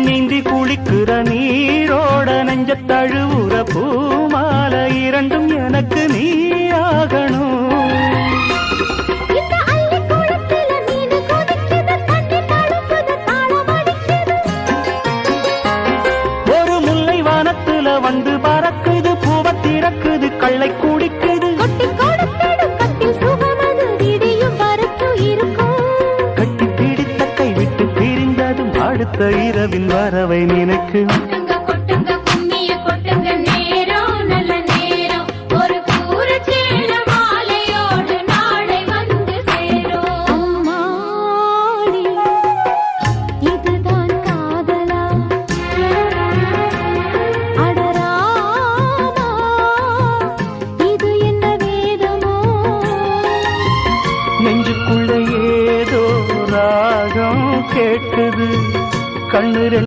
நீந்தி குளிக்கிற நீரோட நெஞ்ச தழுவுற பூமால இரண்டும் எனக்கு நீ ஆகணும். ஒரு முல்லை வானத்துல வந்து பறக்குது, பூவ திறக்குது, கள்ளை குடிக்குது. கட்டி பிடித்த கை விட்டு பிரிந்ததும் அடுத்த இரவின் வரவை நினைக்கும்.